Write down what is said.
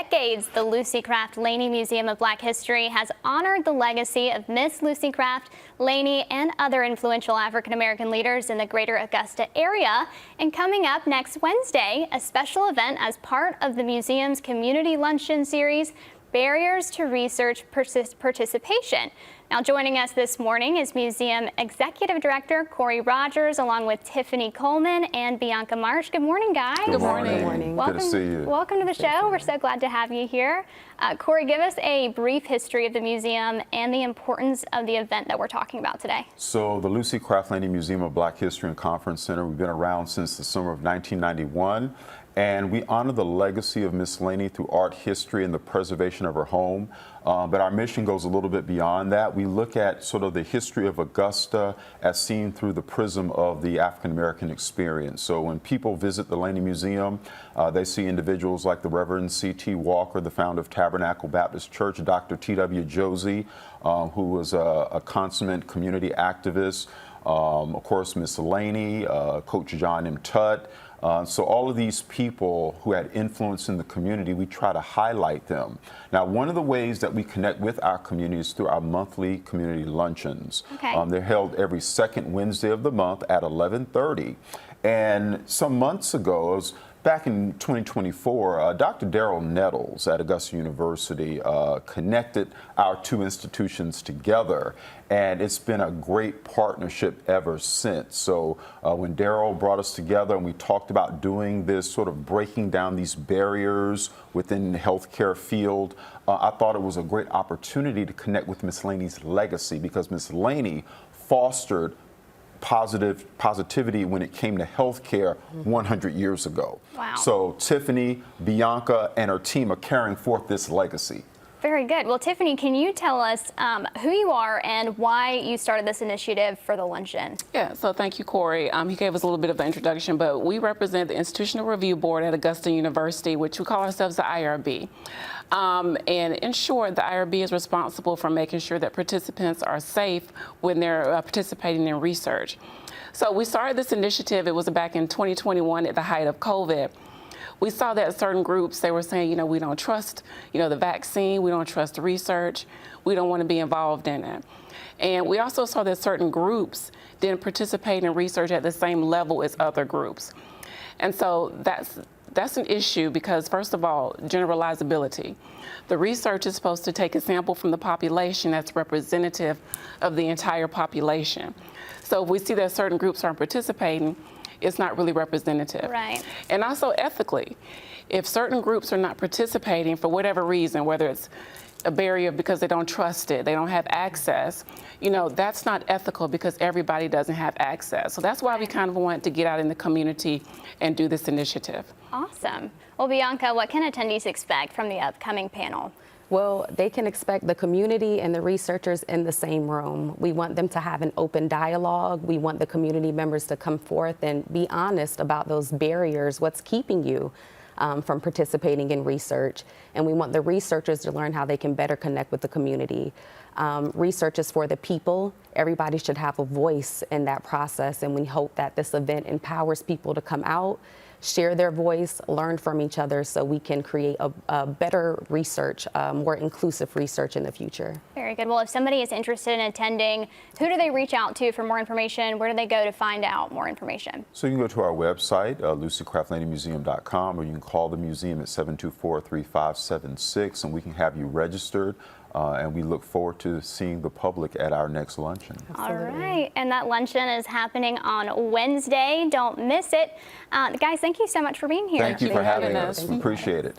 decades, the Lucy Craft Laney Museum of Black History has honored the legacy of Miss Lucy Craft, Laney, and other influential African-American leaders in the greater Augusta area. And coming up next Wednesday, a special event as part of the museum's Community Luncheon series, Barriers to Research Participation. Now, joining us this morning is Museum Executive Director Corey Rogers, along with Tiffany Coleman and Bianca Marsh. Good morning, guys. Good morning. Good morning. Welcome, Good to see you. Welcome to the show. We're so glad to have you here. Corey, give us a brief history of the museum and the importance of the event that we're talking about today. So the Lucy Craft Laney Museum of Black History and Conference Center, we've been around since the summer of 1991. And we honor the legacy of Miss Laney through art history and the preservation of her home. But our mission goes a little bit beyond that. We look at sort of the history of Augusta as seen through the prism of the African-American experience. So when people visit the Laney Museum, they see individuals like the Reverend C.T. Walker, the founder of Tabernacle Baptist Church, Dr. T.W. Josie, who was a consummate community activist, of course, Miss Laney, Coach John M. Tutt. So all of these people who had influence in the community, we try to highlight them. Now, one of the ways that we connect with our community is through our monthly community luncheons. Okay. They're held every second Wednesday of the month at 11:30. And some months ago, it was back in 2024, Dr. Darrell Nettles at Augusta University connected our two institutions together, and it's been a great partnership ever since. So when Darrell brought us together and we talked about doing this, sort of breaking down these barriers within the healthcare field, I thought it was a great opportunity to connect with Miss Laney's legacy, because Miss Laney fostered positivity when it came to healthcare 100 years ago. Wow. So Tiffany, Bianca, and her team are carrying forth this legacy. Very good. Well, Tiffany, can you tell us who you are and why you started this initiative for the luncheon? Yeah, so thank you, Corey. He gave us a little bit of an introduction, but we represent the Institutional Review Board at Augusta University, which we call ourselves the IRB. And in short, the IRB is responsible for making sure that participants are safe when they're participating in research. So we started this initiative, it was back in 2021 at the height of COVID. We saw that certain groups, they were saying, we don't trust, the vaccine, we don't trust the research, we don't want to be involved in it. And we also saw that certain groups didn't participate in research at the same level as other groups. And so that's an issue because, first of all, generalizability. The research is supposed to take a sample from the population that's representative of the entire population. So if we see that certain groups aren't participating, it's not really representative. Right. And also ethically, if certain groups are not participating for whatever reason, whether it's a barrier because they don't trust it, they don't have access, that's not ethical because everybody doesn't have access. So that's why we kind of want to get out in the community and do this initiative. Awesome. Well, Bianca, what can attendees expect from the upcoming panel? Well, they can expect the community and the researchers in the same room. We want them to have an open dialogue. We want the community members to come forth and be honest about those barriers, what's keeping you from participating in research. And we want the researchers to learn how they can better connect with the community. Research is for the people. Everybody should have a voice in that process. And we hope that this event empowers people to come out, share their voice, learn from each other so we can create a better research, more inclusive research in the future. Very good. Well, if somebody is interested in attending, who do they reach out to for more information? Where do they go to find out more information? So you can go to our website, lucycraftlaneymuseum.com, or you can call the museum at 724-3576, and we can have you registered. And we look forward to seeing the public at our next luncheon. Absolutely. All right, and that luncheon is happening on Wednesday. Don't miss it. Guys, thank you so much for being here. Thank you for having us. We appreciate it.